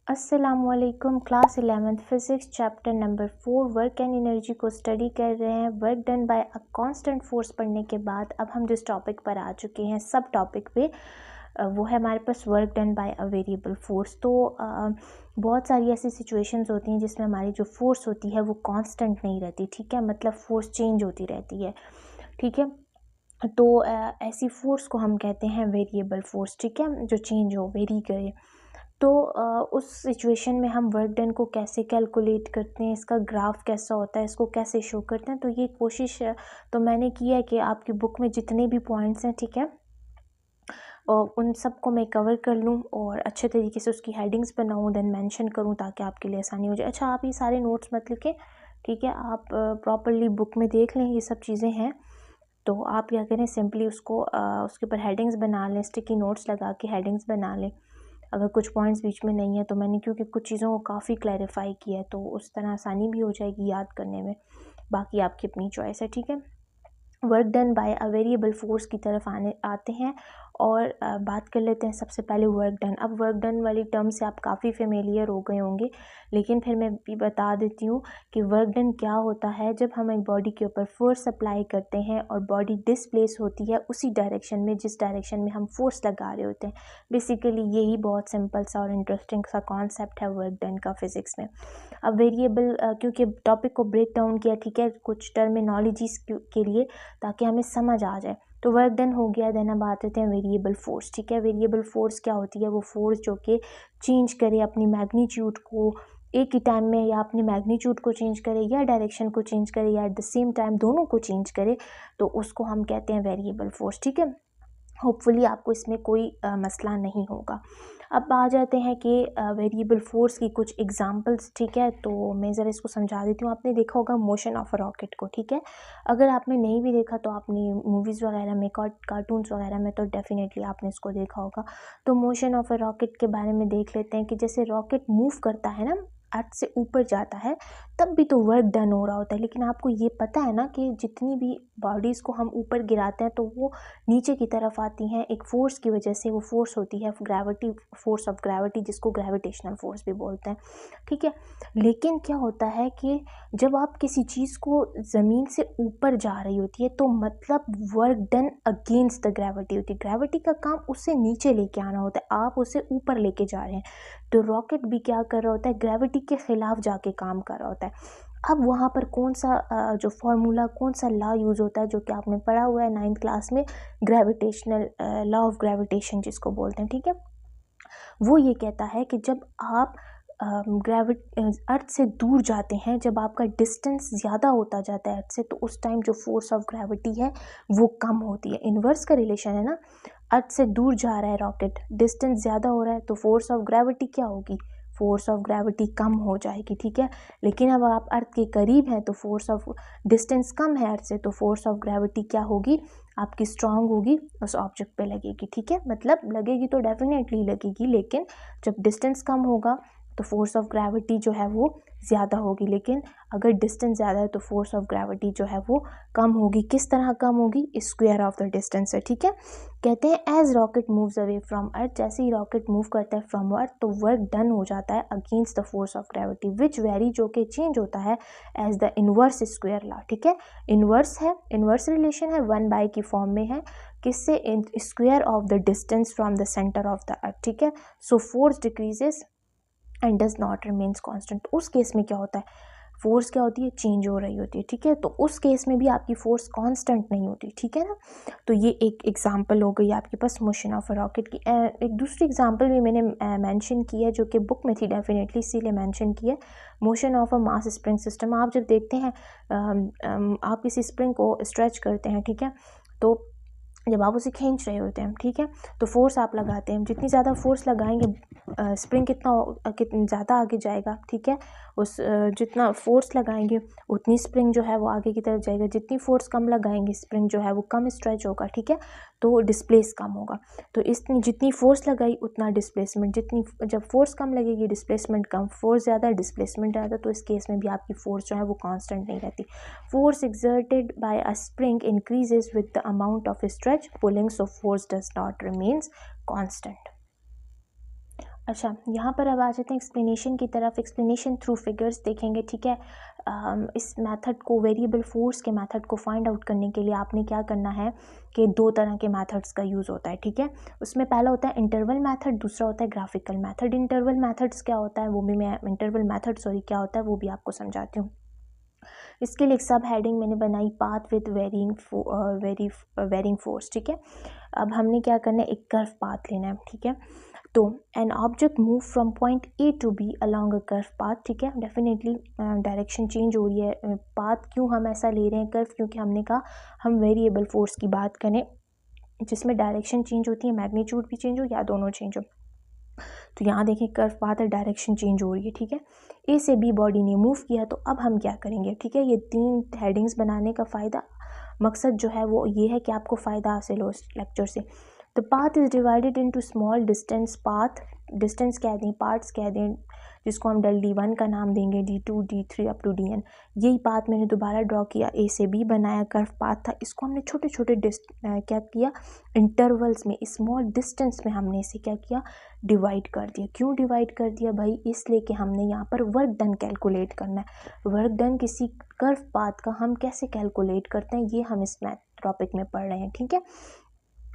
अस्सलामुअलैकुम। Class 11th physics chapter number 4 work and energy को study कर रहे हैं। Work done by a constant force पढ़ने के बाद अब हम जिस टॉपिक पर आ चुके हैं सब टॉपिक पे वो है हमारे पास work done by a variable force. तो बहुत सारी ऐसी सिचुएशंस होती हैं जिसमें हमारी जो फोर्स होती है वो कांस्टेंट नहीं रहती, ठीक है, मतलब फोर्स चेंज होती रहती है, ठीक है। तो ऐसी फोर्स को हम कहते हैं वेरिएबल फोर्स, ठीक है, जो चेंज हो, वेरी करे। तो उस सिचुएशन में हम वर्क डन को कैसे कैलकुलेट करते हैं, इसका ग्राफ कैसा होता है, इसको कैसे शो करते हैं, तो ये कोशिश तो मैंने की है कि आपकी बुक में जितने भी पॉइंट्स हैं, ठीक है, और उन सब को मैं कवर कर लूँ और अच्छे तरीके से उसकी हेडिंग्स बनाऊँ, देन मेंशन करूँ ताकि आपके लिए आसानी हो जाए। अच्छा, आप ये सारे नोट्स मत लिखें, ठीक है, आप प्रॉपरली बुक में देख लें, ये सब चीज़ें हैं। तो आप क्या करें, सिंपली उसको उसके ऊपर हेडिंग्स बना लें, स्टिकी नोट्स लगा के हेडिंग्स बना लें। अगर कुछ पॉइंट्स बीच में नहीं है तो मैंने क्योंकि कुछ चीज़ों को काफ़ी क्लैरिफाई किया है तो उस तरह आसानी भी हो जाएगी याद करने में। बाकी आपकी अपनी चॉइस है, ठीक है। Work done by a variable force की तरफ आते हैं और बात कर लेते हैं सबसे पहले वर्क डन। अब वर्क डन वाली टर्म से आप काफ़ी फेमिलियर हो गए होंगे, लेकिन फिर मैं भी बता देती हूँ कि वर्क डन क्या होता है। जब हम एक बॉडी के ऊपर फोर्स अप्लाई करते हैं और बॉडी डिस्प्लेस होती है उसी डायरेक्शन में जिस डायरेक्शन में हम फोर्स लगा रहे होते हैं। बेसिकली यही बहुत सिंपल सा और इंटरेस्टिंग सा कॉन्सेप्ट है वर्क डन का फिज़िक्स में। अब वेरिएबल क्योंकि टॉपिक को ब्रेक डाउन किया, ठीक है, कुछ टर्मिनोलॉजीज़ के लिए ताकि हमें समझ आ जाए। तो वर्क डन हो गया, देन अब आते हैं वेरिएबल फोर्स, ठीक है। वेरिएबल फोर्स क्या होती है? वो फोर्स जो कि चेंज करे अपनी मैग्नीट्यूड को एक ही टाइम में, या अपनी मैग्नीट्यूड को चेंज करे या डायरेक्शन को चेंज करे या एट द सेम टाइम दोनों को चेंज करे, तो उसको हम कहते हैं वेरिएबल फोर्स, ठीक है। होपफुली आपको इसमें कोई मसला नहीं होगा। अब आ जाते हैं कि वेरिएबल फोर्स की कुछ एग्जांपल्स, ठीक है। तो मैं ज़रा इसको समझा देती हूँ। आपने देखा होगा मोशन ऑफ अ रॉकेट को, ठीक है। अगर आपने नहीं भी देखा तो आपने मूवीज़ वगैरह में, कार्टून्स वगैरह में तो डेफिनेटली आपने इसको देखा होगा। तो मोशन ऑफ अ रॉकेट के बारे में देख लेते हैं कि जैसे रॉकेट मूव करता है ना, अर्थ से ऊपर जाता है, तब भी तो वर्क डन हो रहा होता है। लेकिन आपको ये पता है ना कि जितनी भी बॉडीज़ को हम ऊपर गिराते हैं तो वो नीचे की तरफ आती हैं एक फोर्स की वजह से। वो फोर्स होती है ग्रेविटी, फोर्स ऑफ ग्रेविटी, जिसको ग्रेविटेशनल फोर्स भी बोलते हैं, ठीक है। लेकिन क्या होता है कि जब आप किसी चीज़ को ज़मीन से ऊपर जा रही होती है तो मतलब work done against the gravity होती है। ग्रेविटी का काम उसे नीचे लेके आना होता है, आप उसे ऊपर लेके जा रहे हैं। तो रॉकेट भी क्या कर रहा होता है? ग्रेविटी के खिलाफ जाके काम कर रहा होता है। अब वहाँ पर कौन सा जो फॉर्मूला, कौन सा लॉ यूज़ होता है जो कि आपने पढ़ा हुआ है 9th क्लास में, ग्रेविटेशनल लॉ ऑफ ग्रेविटेशन जिसको बोलते हैं, ठीक है। वो ये कहता है कि जब आप अर्थ से दूर जाते हैं, जब आपका डिस्टेंस ज़्यादा होता जाता है अर्थ से, तो उस टाइम जो फोर्स ऑफ ग्रेविटी है वो कम होती है। इन्वर्स का रिलेशन है ना, अर्थ से दूर जा रहा है रॉकेट, डिस्टेंस ज़्यादा हो रहा है, तो फोर्स ऑफ ग्रेविटी क्या होगी? फोर्स ऑफ ग्रेविटी कम हो जाएगी, ठीक है। लेकिन अब आप अर्थ के करीब हैं तो फोर्स ऑफ डिस्टेंस कम है अर्थ से, तो फोर्स ऑफ ग्रेविटी क्या होगी? आपकी स्ट्रांग होगी, उस ऑब्जेक्ट पे लगेगी, ठीक है। मतलब लगेगी तो डेफिनेटली लगेगी, लेकिन जब डिस्टेंस कम होगा तो फोर्स ऑफ ग्रेविटी जो है वो ज़्यादा होगी। लेकिन अगर डिस्टेंस ज़्यादा है तो फोर्स ऑफ ग्रेविटी जो है वो कम होगी। किस तरह कम होगी? स्क्वायर ऑफ द डिस्टेंस है, ठीक है। कहते हैं as rocket moves away from earth, जैसे ही रॉकेट मूव करता है फ्रॉम अर्थ तो वर्क डन हो जाता है against the force of gravity which vary, जो कि चेंज होता है as the inverse square law, ठीक है। इनवर्स है, इनवर्स रिलेशन है, 1/, की फॉर्म में है, किससे? Square of the distance from the centre of the earth, ठीक है। So force decreases and does not remains constant. उस केस में क्या होता है? फोर्स क्या होती है? चेंज हो रही होती है, ठीक है। तो उस केस में भी आपकी फोर्स कांस्टेंट नहीं होती, ठीक है ना। तो ये एक एग्जांपल हो गई आपके पास मोशन ऑफ अ रॉकेट की। एक दूसरी एग्जांपल भी मैंने मेंशन की है जो कि बुक में थी डेफिनेटली, इसीलिए मेंशन की है, motion of a mass spring system. आप जब देखते हैं आप किसी स्प्रिंग को स्ट्रेच करते हैं, ठीक है, तो जब आप उसे खींच रहे होते हैं, ठीक है, तो फोर्स आप लगाते हैं। जितनी ज़्यादा फोर्स लगाएंगे स्प्रिंग कितना ज़्यादा आगे जाएगा, ठीक है। उस जितना फोर्स लगाएंगे उतनी स्प्रिंग जो है वो आगे की तरफ जाएगा। जितनी फोर्स कम लगाएंगे स्प्रिंग जो है वो कम स्ट्रेच होगा, ठीक है, तो डिस्प्लेस कम होगा। तो इतनी जितनी फोर्स लगाई उतना डिस्प्लेसमेंट, जितनी जब फोर्स कम लगेगी डिस्प्लेसमेंट कम, फोर्स ज़्यादा डिस्प्लेसमेंट ज़्यादा, तो इस केस में भी आपकी फोर्स जो है वो कांस्टेंट नहीं रहती। Force exerted by a spring increases with the amount of stretch pulling, so force does not remains constant. अच्छा, यहाँ पर अब आ जाते हैं एक्सप्लेनेशन की तरफ। एक्सप्लेनेशन थ्रू फिगर्स देखेंगे, ठीक है। इस मेथड को, वेरिएबल फोर्स के मेथड को फाइंड आउट करने के लिए आपने क्या करना है कि दो तरह के मेथड्स का यूज़ होता है, ठीक है। उसमें पहला होता है इंटरवल मेथड, दूसरा होता है ग्राफिकल मेथड। इंटरवल मेथड्स क्या होता है वो भी मैं इंटरवल मेथड सॉरी क्या होता है वो भी आपको समझाती हूँ। इसके लिए एक सब हेडिंग मैंने बनाई, पाथ विद वेरिंग फोर्स, ठीक है। अब हमने क्या करना है, एक कर्व पाथ लेना है, ठीक है। तो an object move from point A to B along a curve path, ठीक है। डेफिनेटली डायरेक्शन चेंज हो रही है। पाथ क्यों हम ऐसा ले रहे हैं कर्व, क्योंकि हमने कहा हम वेरिएबल फोर्स की बात करें जिसमें डायरेक्शन चेंज होती है, मैग्नीट्यूड भी चेंज हो या दोनों चेंज हो। तो यहाँ देखें कर्व पाथ है, डायरेक्शन चेंज हो रही है, ठीक है। ए से बी बॉडी ने मूव किया, तो अब हम क्या करेंगे, ठीक है। ये 3 हेडिंग्स बनाने का फ़ायदा, मकसद जो है वो ये है कि आपको फ़ायदा हासिल हो इस लेक्चर से। The path is divided into small distance path, distance कह दें, पार्ट्स कह दें, जिसको हम del d1 का नाम देंगे, d2 d3 up to dn। यही पाथ मैंने दोबारा ड्रॉ किया, ए से बी बनाया, कर्व पाथ था, इसको हमने छोटे छोटे क्या किया, इंटरवल्स में, स्मॉल डिस्टेंस में हमने इसे क्या किया, डिवाइड कर दिया। क्यों डिवाइड कर दिया भाई, इसलिए कि हमने यहाँ पर वर्क डन कैलकुलेट करना है। वर्क डन किसी कर्व पाथ का हम कैसे कैलकुलेट करते हैं, ये हम इस मैथ टॉपिक में पढ़ रहे हैं, ठीक है।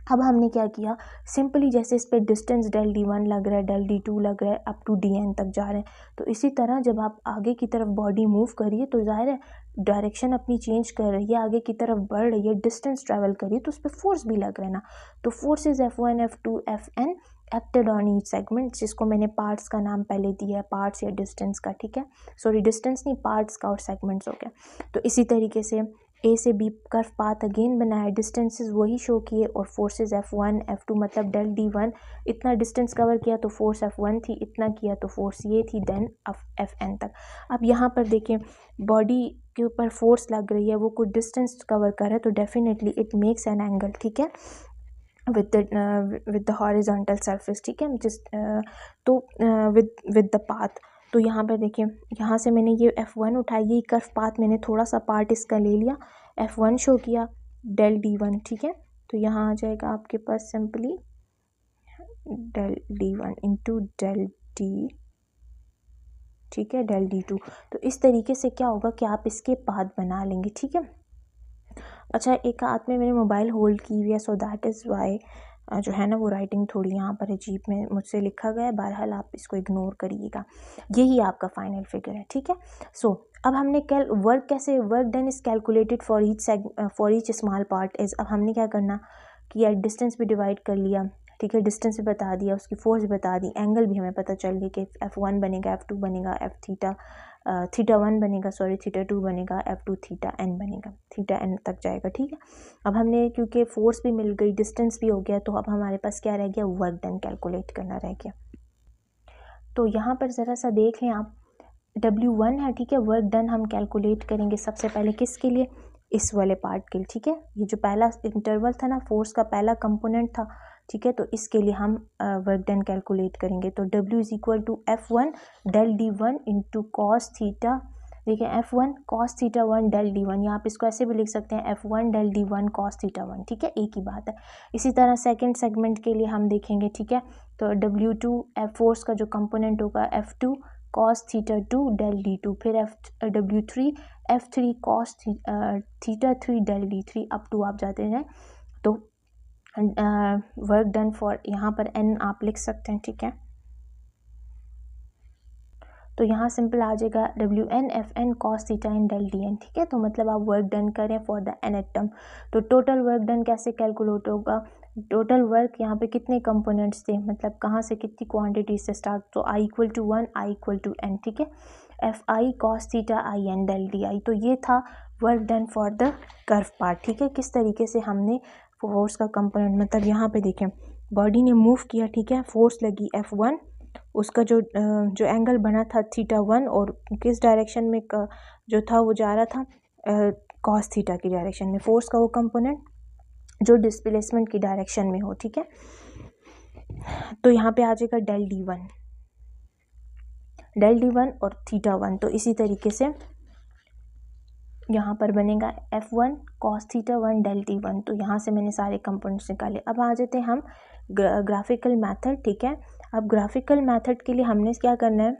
अब हमने क्या किया, सिंपली जैसे इस पर डिस्टेंस del d1 लग रहा है, del d2 लग रहा है, अप टू dn तक जा रहे हैं, तो इसी तरह जब आप आगे की तरफ बॉडी मूव करिए तो जाहिर है डायरेक्शन अपनी चेंज कर रही है, आगे की तरफ बढ़ रही है, डिस्टेंस ट्रैवल करिए, तो उस पर फोर्स भी लग रहा है ना। तो forces F1 F2 Fn acted on each segment, जिसको मैंने पार्ट्स का नाम पहले दिया है, पार्ट्स या डिस्टेंस का, ठीक है। सॉरी डिस्टेंस नहीं, पार्ट्स का और सेगमेंट्स हो गया। तो इसी तरीके से ए से बी कर्व पाथ अगेन बनाया, डिस्टेंसेस वही शो किए और फोर्सेस F1 F2 मतलब del d1 इतना डिस्टेंस कवर किया तो फोर्स F1 थी, इतना किया तो फोर्स ये थी, देन Fn तक। अब यहाँ पर देखें बॉडी के ऊपर फोर्स लग रही है, वो कुछ डिस्टेंस कवर कर रहा है, तो definitely it makes an angle, ठीक है, with the horizontal surface, ठीक है। तो with the path, तो यहाँ पे देखिए, यहाँ से मैंने ये F1 उठाई, ये कर्व पाथ मैंने थोड़ा सा पार्ट इसका ले लिया, F1 शो किया, del d1, ठीक है। तो यहाँ आ जाएगा आपके पास simply del d1 into del d, ठीक है, del d2। तो इस तरीके से क्या होगा कि आप इसके पाथ बना लेंगे, ठीक है। अच्छा, एक हाथ में मैंने मोबाइल होल्ड की हुई है, सो दैट इज़ वाई जो है ना वो राइटिंग थोड़ी यहाँ पर अजीब में मुझसे लिखा गया है, बहरहाल आप इसको इग्नोर करिएगा। यही आपका फाइनल फिगर है, ठीक है। सो अब हमने वर्क कैसे, work done is calculated for each small part is. अब हमने क्या करना कि डिस्टेंस भी डिवाइड कर लिया, ठीक है, डिस्टेंस भी बता दिया, उसकी फोर्स भी बता दी, एंगल भी हमें पता चल गई कि F1 बनेगा, F2 बनेगा, थीटा 1 बनेगा, सॉरी थीटा 2 बनेगा, F2 थीटा n बनेगा, थीटा n तक जाएगा, ठीक है। अब हमने क्योंकि फोर्स भी मिल गई, डिस्टेंस भी हो गया, तो अब हमारे पास क्या रह गया, वर्क डन कैलकुलेट करना रह गया। तो यहाँ पर ज़रा सा देख लें आप, W1 है, ठीक है। वर्क डन हम कैलकुलेट करेंगे सबसे पहले किसके लिए, इस वाले पार्ट के लिए, ठीक है। ये जो पहला इंटरवल था ना, फोर्स का पहला कंपोनेंट था, ठीक है। तो इसके लिए हम वर्क डन कैलकुलेट करेंगे। तो W is equal to F1 del d1 into cos theta, देखिए F1 cos theta 1 del d1, यहाँ आप इसको ऐसे भी लिख सकते हैं F1 del d1 cos theta 1, ठीक है, एक ही बात है। इसी तरह सेकंड सेगमेंट के लिए हम देखेंगे, ठीक है। तो W2 फोर्स का जो कंपोनेंट होगा F2 cos theta 2 del d2, फिर W3 F3 cos theta 3 del d3 up to आप जाते हैं। तो वर्क डन फॉर यहाँ पर n आप लिख सकते हैं, ठीक है। तो यहाँ सिंपल आ जाएगा WN FN cos theta in del dn, ठीक है। तो मतलब आप वर्क डन करें फॉर द nth टर्म। तो टोटल वर्क डन कैसे कैलकुलेट होगा, टोटल वर्क यहाँ पे कितने कंपोनेंट्स थे, मतलब कहाँ से कितनी क्वांटिटी से स्टार्ट, तो I equal to 1 I equal to n, ठीक है। FI cos theta IN del di, तो ये था work done for the curve part, ठीक है। किस तरीके से हमने फोर्स का कंपोनेंट, मतलब यहाँ पे देखें बॉडी ने मूव किया, ठीक है, फोर्स लगी F1, उसका जो एंगल बना था थीटा 1, और किस डायरेक्शन में जो था वो जा रहा था कॉस थीटा की डायरेक्शन में, फोर्स का वो कंपोनेंट जो डिस्प्लेसमेंट की डायरेक्शन में हो, ठीक है। तो यहाँ पे आ जाएगा del d1 और थीटा 1। तो इसी तरीके से यहाँ पर बनेगा F1 cos theta 1 del d1। तो यहाँ से मैंने सारे कंपोनेंट्स निकाले। अब आ जाते हैं हम ग्राफिकल मेथड, ठीक है। अब ग्राफिकल मेथड के लिए हमने क्या करना है,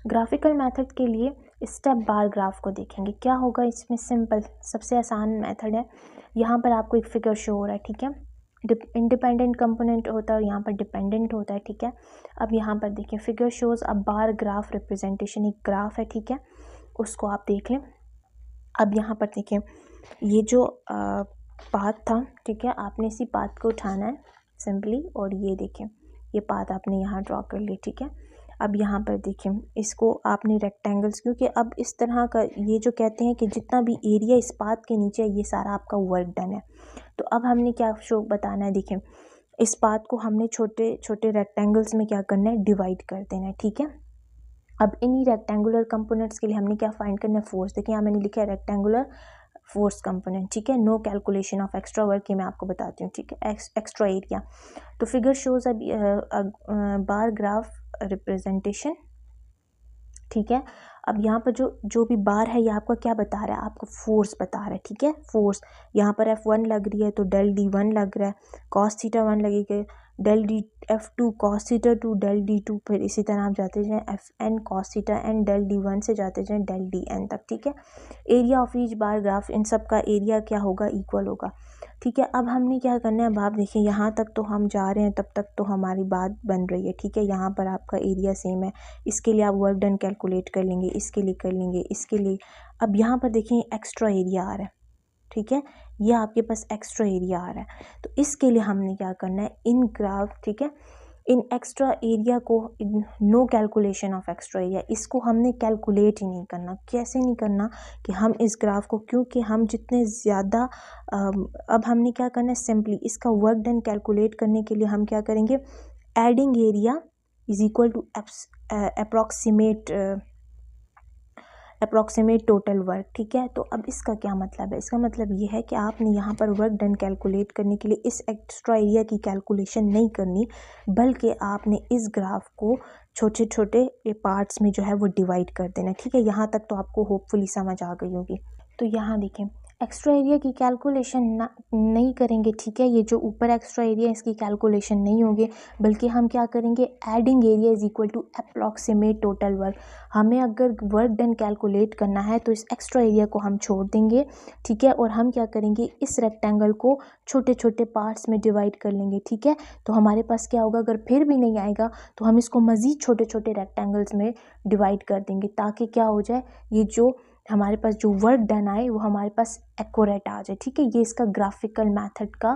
ग्राफिकल मेथड के लिए स्टेप बार ग्राफ को देखेंगे। क्या होगा इसमें, सिंपल सबसे आसान मेथड है। यहाँ पर आपको एक फिगर शो हो रहा है, ठीक है, इंडिपेंडेंट कंपोनेंट होता है और यहाँ पर डिपेंडेंट होता है, ठीक है। अब यहाँ पर देखिए फिगर शोज अ बार ग्राफ रिप्रेजेंटेशन, एक ग्राफ है, ठीक है, उसको आप देख लें। अब यहाँ पर देखिए ये जो पाथ था, ठीक है, आपने इसी पाथ को उठाना है सिंपली, और ये देखिए ये पाथ आपने यहाँ ड्रॉ कर ली, ठीक है। अब यहाँ पर देखिए इसको आपने रेक्टेंगल्स, क्योंकि अब इस तरह का ये जो कहते हैं कि जितना भी एरिया इस पाथ के नीचे है ये सारा आपका वर्क डन है। तो अब हमने क्या शो बताना है, देखिए इस पाथ को हमने छोटे छोटे रेक्टेंगल्स में क्या करना है, डिवाइड कर देना है, ठीक है। अब इन्हीं रेक्टेंगुलर कंपोनेंट्स के लिए हमने क्या फाइंड करना है, फोर्स। देखिए यहाँ मैंने लिखा है रेक्टेंगुलर फोर्स कंपोनेंट, ठीक है, no calculation of extra work, ये मैं आपको बताती हूँ, ठीक है, एक्स्ट्रा एरिया। तो फिगर शोज अब बार ग्राफ रिप्रेजेंटेशन, ठीक है। अब यहाँ पर जो भी बार है ये आपका क्या बता रहा है, आपको फोर्स बता रहा है, ठीक है, फोर्स। यहाँ पर F1 लग रही है तो डेल D1 लग रहा है, cos थीटा 1 लगेगा, del D F2 cos theta 2, del D2, फिर इसी तरह आप जाते जाएँ Fn cos theta n, del D1 से जाते जाएँ डेल Dn तक, ठीक है। Area of each bar graph, इन सब का एरिया क्या होगा, इक्वल होगा, ठीक है। अब हमने क्या करना है, अब आप देखिए यहाँ तक तो हम जा रहे हैं, तब तक तो हमारी बात बन रही है, ठीक है। यहाँ पर आपका एरिया सेम है, इसके लिए आप वर्क डन कैलकुलेट कर लेंगे, इसके लिए कर लेंगे, इसके लिए। अब यहाँ पर देखिए एक्स्ट्रा एरिया आ रहा है, ठीक है, ये आपके पास एक्स्ट्रा एरिया आ रहा है। तो इसके लिए हमने क्या करना है, इन ग्राफ, ठीक है, इन एक्स्ट्रा एरिया को, no calculation of extra area, इसको हमने कैलकुलेट ही नहीं करना। कैसे नहीं करना कि हम इस ग्राफ को, क्योंकि हम जितने ज़्यादा अब हमने क्या करना है, सिंपली इसका वर्क डन कैलकुलेट करने के लिए हम क्या करेंगे, adding area is equal to approximate total work, ठीक है। तो अब इसका क्या मतलब है, इसका मतलब ये है कि आपने यहाँ पर वर्क डन कैलकुलेट करने के लिए इस एक्स्ट्रा एरिया की कैलकुलेशन नहीं करनी, बल्कि आपने इस ग्राफ को छोटे छोटे पार्ट्स में जो है वो डिवाइड कर देना, ठीक है। यहाँ तक तो आपको होपफुली समझ आ गई होगी। तो यहाँ देखें एक्स्ट्रा एरिया की कैलकुलेशन नहीं करेंगे, ठीक है, ये जो ऊपर एक्स्ट्रा एरिया है इसकी कैलकुलेशन नहीं होगी, बल्कि हम क्या करेंगे, adding area is equal to approximate total work. हमें अगर वर्क डन कैलकुलेट करना है तो इस एक्स्ट्रा एरिया को हम छोड़ देंगे, ठीक है, और हम क्या करेंगे, इस रेक्टेंगल को छोटे छोटे पार्ट्स में डिवाइड कर लेंगे, ठीक है। तो हमारे पास क्या होगा, अगर फिर भी नहीं आएगा तो हम इसको मज़ीद छोटे छोटे रेक्टेंगल्स में डिवाइड कर देंगे, ताकि क्या हो जाए, ये जो हमारे पास जो वर्क डन आए वो हमारे पास एक्यूरेट आ जाए, ठीक है। ये इसका ग्राफिकल मेथड का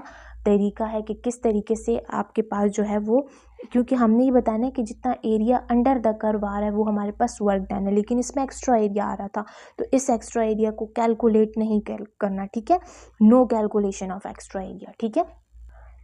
तरीका है कि किस तरीके से आपके पास जो है वो, क्योंकि हमने ये बताना है कि जितना एरिया अंडर द कर्व आ रहा है वो हमारे पास वर्क डन है, लेकिन इसमें एक्स्ट्रा एरिया आ रहा था, तो इस एक्स्ट्रा एरिया को कैलकुलेट नहीं करना, ठीक है, no calculation of extra area, ठीक है।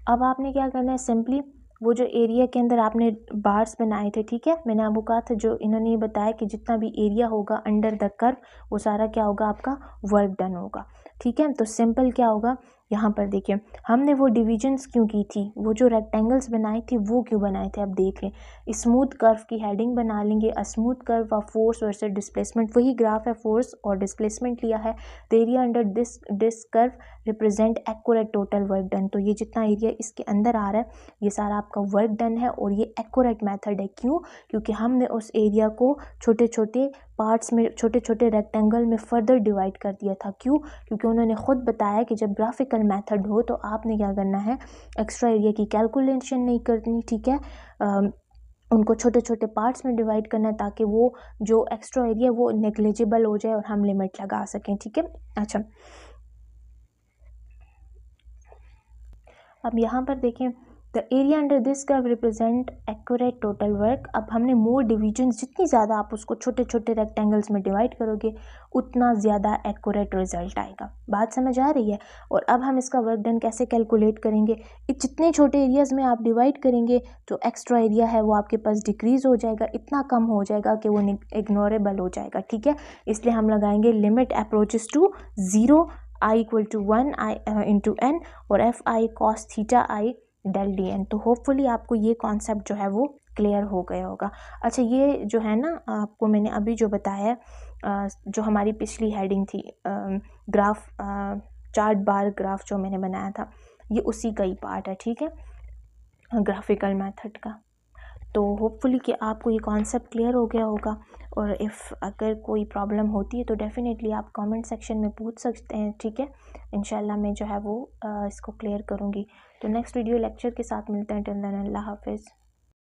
अब आपने क्या करना है, सिंपली वो जो एरिया के अंदर आपने बार्स बनाए थे, ठीक है, मैंने आपको कहा था, जो इन्होंने ये बताया कि जितना भी एरिया होगा अंडर द कर्व वो सारा क्या होगा, आपका वर्क डन होगा, ठीक है। तो सिंपल क्या होगा, यहाँ पर देखिए हमने वो डिविजन्स क्यों की थी, वो जो रेक्टेंगल्स बनाए थे वो क्यों बनाए थे, अब देख लें। स्मूथ कर्व की हेडिंग बना लेंगे, a smooth curve of force versus displacement, वही ग्राफ है, फोर्स और डिस्प्लेसमेंट लिया है। The area under this curve represent accurate total work done, तो ये जितना एरिया इसके अंदर आ रहा है ये सारा आपका वर्क डन है, और ये एक्यूरेट मेथड है। क्यों, क्योंकि हमने उस एरिया को छोटे छोटे पार्ट्स में, छोटे छोटे रेक्टेंगल में फर्दर डिवाइड कर दिया था। क्यों, क्योंकि उन्होंने खुद बताया कि जब ग्राफिकल मेथड हो तो आपने क्या करना है, एक्स्ट्रा एरिया की कैलकुलेशन नहीं करनी, ठीक है, उनको छोटे छोटे पार्ट्स में डिवाइड करना है, ताकि वो जो एक्स्ट्रा एरिया वो नेग्लिजिबल हो जाए और हम लिमिट लगा सकें, ठीक है। अच्छा, अब यहाँ पर देखें, the area under this curve represent accurate total work. अब हमने मोर डिविजन्स, जितनी ज़्यादा आप उसको छोटे छोटे रेक्टेंगल्स में डिवाइड करोगे उतना ज़्यादा एक्यूरेट रिजल्ट आएगा। बात समझ आ रही है। और अब हम इसका वर्क डन कैसे कैलकुलेट करेंगे, जितने छोटे एरियाज़ में आप डिवाइड करेंगे जो एक्स्ट्रा एरिया है वो आपके पास डिक्रीज़ हो जाएगा, इतना कम हो जाएगा कि वो इग्नोरेबल हो जाएगा, ठीक है। इसलिए हम लगाएंगे limit approaches to zero, i equal to 1 i into N, और F I cos theta I del D N. तो होपफुली आपको ये कॉन्सेप्ट जो है वो क्लियर हो गया होगा। अच्छा, ये जो है ना, आपको मैंने अभी जो बताया, जो हमारी पिछली हेडिंग थी, ग्राफ चार्ट बार ग्राफ जो मैंने बनाया था, ये उसी का ही पार्ट है, ठीक है, ग्राफिकल मेथड का। तो होपफुली कि आपको ये कॉन्सेप्ट क्लियर हो गया होगा। और इफ़ अगर कोई प्रॉब्लम होती है तो डेफ़िनेटली आप कमेंट सेक्शन में पूछ सकते हैं, ठीक है। इंशाल्लाह मैं जो है वो इसको क्लियर करूँगी। तो नेक्स्ट वीडियो लेक्चर के साथ मिलते हैं। टिल देन अल्लाह हाफ़िज़।